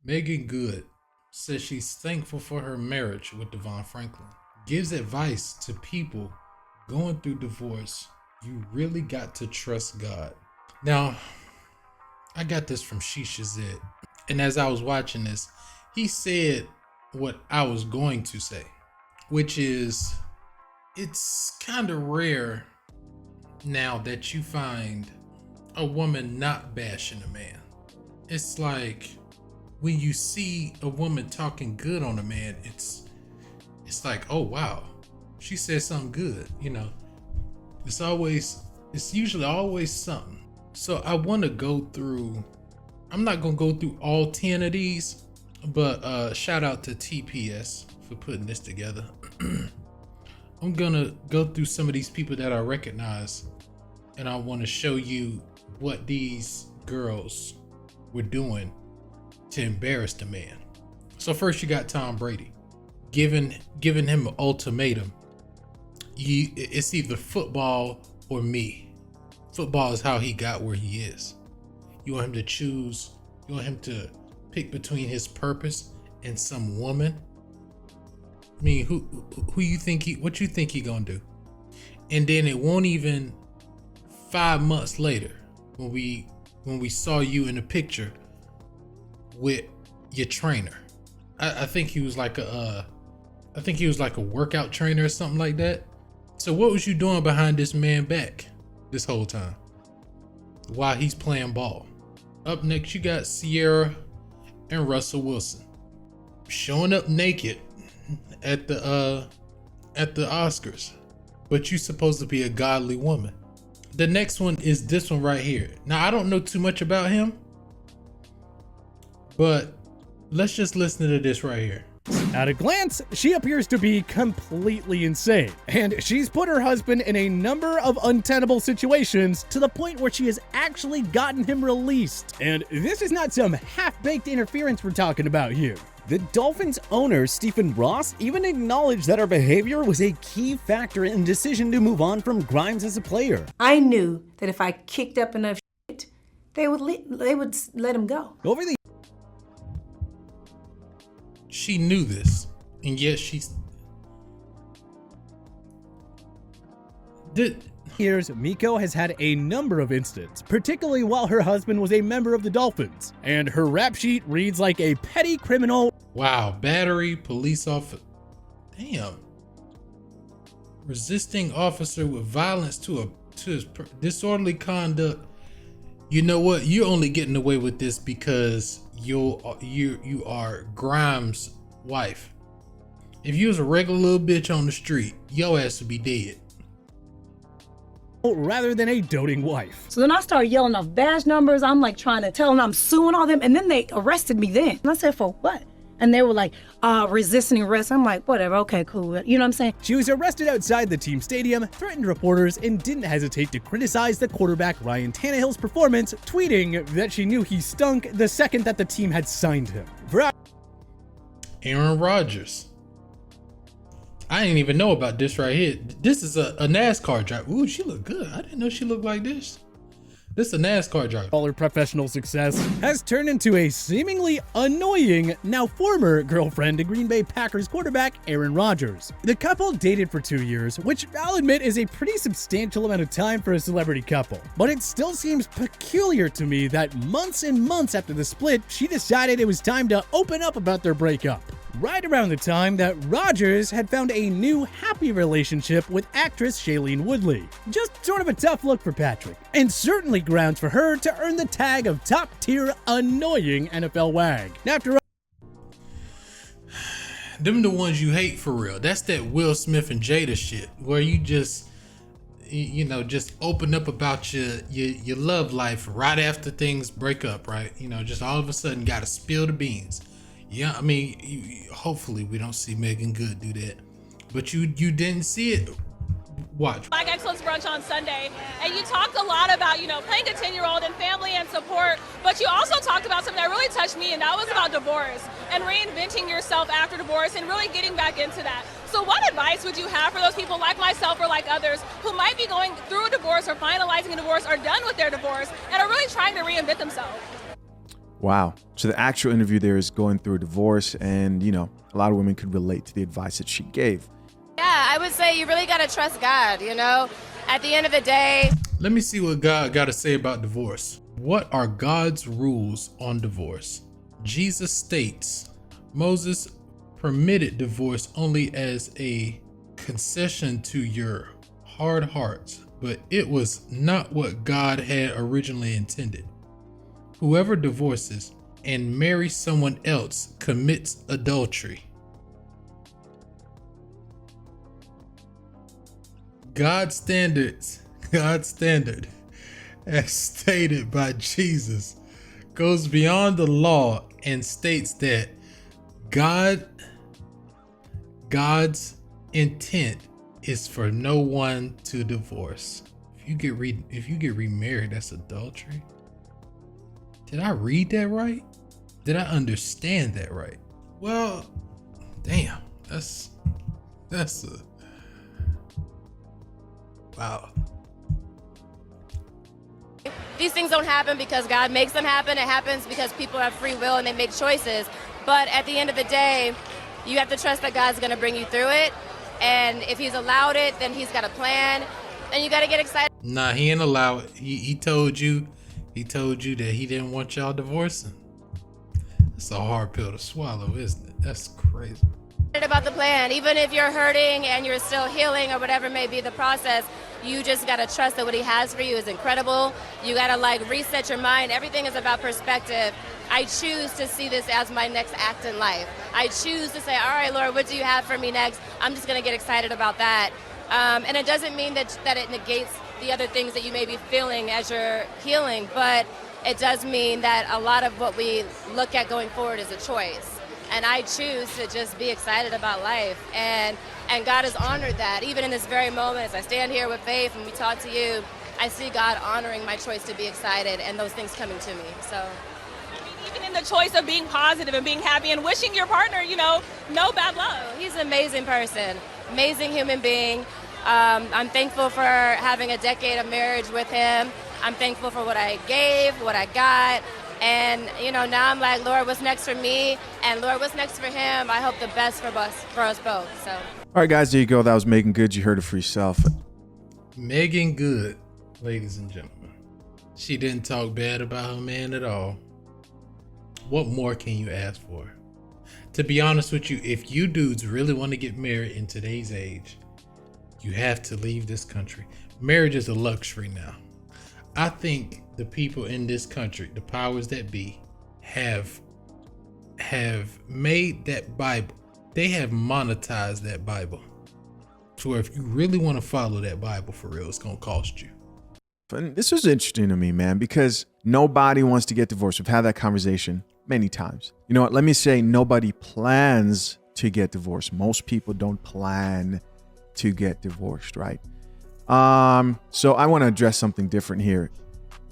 Megan Good says she's thankful for her marriage with Devon Franklin. Gives advice to people going through divorce. You really got to trust God. Now, I got this from Chisha Zed. And as I was watching this, he said what I was going to say, which is it's kind of rare now that you find a woman not bashing a man. It's like when you see a woman talking good on a man, it's like, oh wow, she said something good, you know. It's usually always something. So I want to go through, I'm not gonna go through all 10 of these, but shout out to TPS for putting this together. I'm gonna go through some of these people that I recognize, and I want to show you what these girls were doing to embarrass the man. So first you got Tom Brady giving him an ultimatum. It's either football or me. Football is how he got where he is. You want him to choose, you want him to pick between his purpose and some woman. I mean, who you think what you think he gonna do? And then it won't even 5 months later when we saw you in a picture with your trainer. I think he was like a workout trainer or something like that. So what was you doing behind this man back this whole time while he's playing ball? Up next, you got Sierra and Russell Wilson showing up naked at the Oscars, but you supposed to be a godly woman. The next one is this one right here. Now I don't know too much about him, but let's just listen to this right here. At a glance, she appears to be completely insane, and she's put her husband in a number of untenable situations to the point where she has actually gotten him released. And this is not some half-baked interference we're talking about here. The Dolphins owner, Stephen Ross, even acknowledged that her behavior was a key factor in the decision to move on from Grimes as a player. I knew that if I kicked up enough shit, they would let him go. Over the She knew this, and yet years, Miko has had a number of incidents, particularly while her husband was a member of the Dolphins, and her rap sheet reads like a petty criminal. Wow, battery, police officer, damn, resisting officer with violence to his disorderly conduct. You know what? You're only getting away with this because you are Grimes' wife. If you was a regular little bitch on the street, your ass would be dead. Rather than a doting wife. So then I started yelling off badge numbers. I'm like trying to tell them I'm suing all them, and then they arrested me then. And I said, for what? And they were like, resisting arrest. I'm like, whatever, okay, cool. You know what I'm saying? She was arrested outside the team stadium, threatened reporters, and didn't hesitate to criticize the quarterback Ryan Tannehill's performance, tweeting that she knew he stunk the second that the team had signed him. Aaron Rodgers. I didn't even know about this right here. This is a NASCAR driver. Ooh, she looked good. I didn't know she looked like this. This is a NASCAR driver. All her professional success has turned into a seemingly annoying, now former girlfriend to Green Bay Packers quarterback Aaron Rodgers. The couple dated for 2 years, which I'll admit is a pretty substantial amount of time for a celebrity couple. But it still seems peculiar to me that months and months after the split, she decided it was time to open up about their breakup. Right around the time that Rodgers had found a new happy relationship with actress Shailene Woodley. Just sort of a tough look for Patrick, and certainly grounds for her to earn the tag of top-tier annoying NFL wag. After them the ones you hate for real. That's that Will Smith and Jada shit where you just just open up about your love life right after things break up, right? Just all of a sudden gotta spill the beans. Yeah, I mean, hopefully we don't see Megan Good do that, but you didn't see it. Watch. Black Excellence Brunch on Sunday, and you talked a lot about, playing a 10-year-old and family and support, but you also talked about something that really touched me, and that was about divorce and reinventing yourself after divorce and really getting back into that. So what advice would you have for those people like myself or like others who might be going through a divorce or finalizing a divorce or done with their divorce and are really trying to reinvent themselves? Wow. So the actual interview there is going through a divorce, and, you know, a lot of women could relate to the advice that she gave. Yeah, I would say you really got to trust God, you know? At the end of the day. Let me see what God got to say about divorce. What are God's rules on divorce? Jesus states Moses permitted divorce only as a concession to your hard hearts, but it was not what God had originally intended. Whoever divorces and marries someone else commits adultery. God's standard, as stated by Jesus, goes beyond the law and states that God's intent is for no one to divorce. If you get remarried, that's adultery. Did I read that right? Did I understand that right? Well, damn, that's a wow. These things don't happen because God makes them happen. It happens because people have free will and they make choices. But at the end of the day, you have to trust that God's going to bring you through it. And if he's allowed it, then he's got a plan. And you got to get excited. Nah, he didn't allow it. He told you that he didn't want y'all divorcing. It's a hard pill to swallow, isn't it? That's crazy. About the plan. Even if you're hurting and you're still healing or whatever may be the process, you just got to trust that what he has for you is incredible. You got to like reset your mind. Everything is about perspective. I choose to see this as my next act in life. I choose to say, all right, Lord, what do you have for me next? I'm just going to get excited about that. And it doesn't mean that it negates the other things that you may be feeling as you're healing, but it does mean that a lot of what we look at going forward is a choice. And I choose to just be excited about life. And God has honored that. Even in this very moment, as I stand here with Faith and we talk to you, I see God honoring my choice to be excited and those things coming to me. So, even in the choice of being positive and being happy and wishing your partner, no bad luck. He's an amazing person, amazing human being. I'm thankful for having a decade of marriage with him. I'm thankful for what I gave, what I got. And, now I'm like, Lord, what's next for me? And Lord, what's next for him? I hope the best for us both. So. All right, guys, there you go. That was Megan Good. You heard it for yourself. Megan Good, ladies and gentlemen. She didn't talk bad about her man at all. What more can you ask for? To be honest with you, if you dudes really want to get married in today's age, you have to leave this country. Marriage is a luxury now. I think the people in this country, the powers that be, have made that Bible. They have monetized that Bible to where if you really want to follow that Bible for real, it's going to cost you. And this was interesting to me, man, because nobody wants to get divorced. We've had that conversation many times. You know what? Let me say nobody plans to get divorced. Most people don't plan to get divorced, right? So I want to address something different here.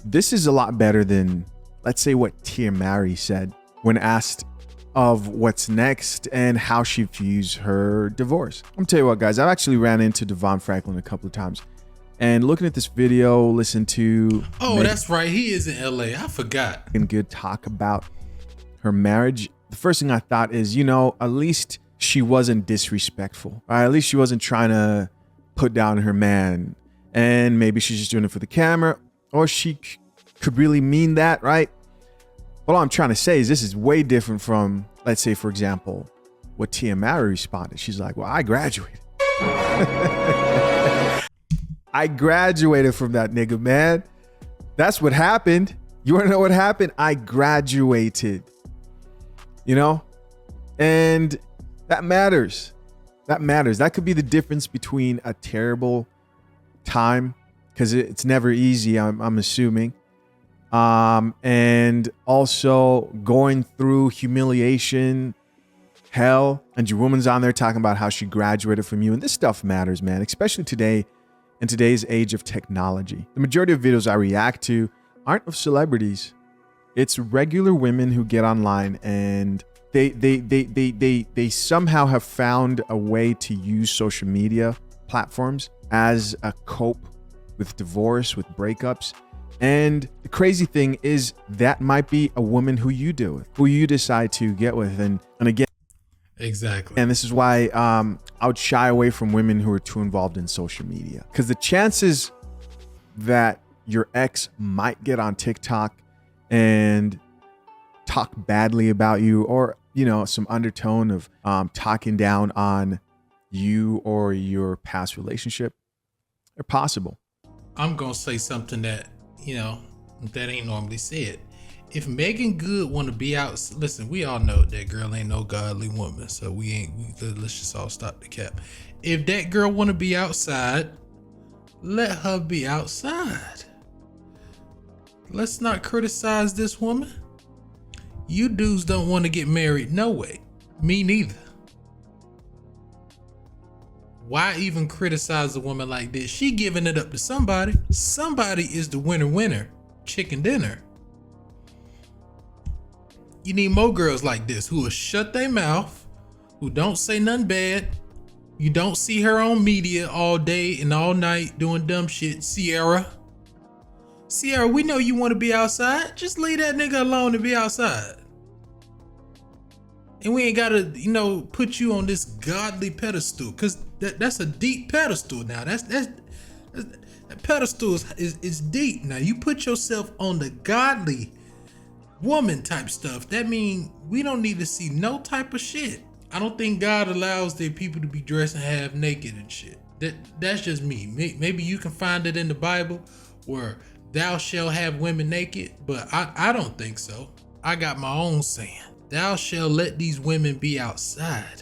This is a lot better than, let's say, what Tia Mary said when asked of what's next and how she views her divorce. I'm gonna tell you what, guys, I've actually ran into Devon Franklin a couple of times, and looking at this video, listen to that's right, he is in LA. I forgot. And good talk about her marriage. The first thing I thought is, at least she wasn't disrespectful. Right? At least she wasn't trying to put down her man, and maybe she's just doing it for the camera, or she could really mean that, right? But all I'm trying to say is this is way different from, let's say, for example, what Tia Mary responded. She's like, well, I graduated. I graduated from that nigga, man. That's what happened. You want to know what happened? I graduated. And that matters. That matters. That could be the difference between a terrible time, because it's never easy, I'm assuming, and also going through humiliation, hell, and your woman's on there talking about how she graduated from you. And this stuff matters, man, especially today, in today's age of technology. The majority of videos I react to aren't of celebrities. It's regular women who get online and they somehow have found a way to use social media platforms as a cope with divorce, with breakups. And the crazy thing is that might be a woman who you deal with, who you decide to get with. And again, exactly. and this is why I would shy away from women who are too involved in social media, because the chances that your ex might get on TikTok and talk badly about you, or, you know, some undertone of talking down on you or your past relationship, are possible. I'm going to say something that, you know, that ain't normally said. If Megan Good want to be out, listen, we all know that girl ain't no godly woman, so let's just all stop the cap. If that girl want to be outside, let her be outside. Let's not criticize this woman. You dudes don't want to get married, no way. Me neither. Why even criticize a woman like this? She giving it up to somebody. Somebody is the winner. Chicken dinner. You need more girls like this who will shut their mouth, who don't say nothing bad. You don't see her on media all day and all night doing dumb shit. Sierra, we know you want to be outside. Just leave that nigga alone to be outside. And we ain't gotta, you know, put you on this godly pedestal, because that's a deep pedestal now. That pedestal is deep. Now you put yourself on the godly woman type stuff. That means we don't need to see no type of shit. I don't think God allows their people to be dressing half naked and shit. That's just me. Maybe you can find it in the Bible where thou shalt have women naked, but I don't think so. I got my own saying. Thou shalt let these women be outside.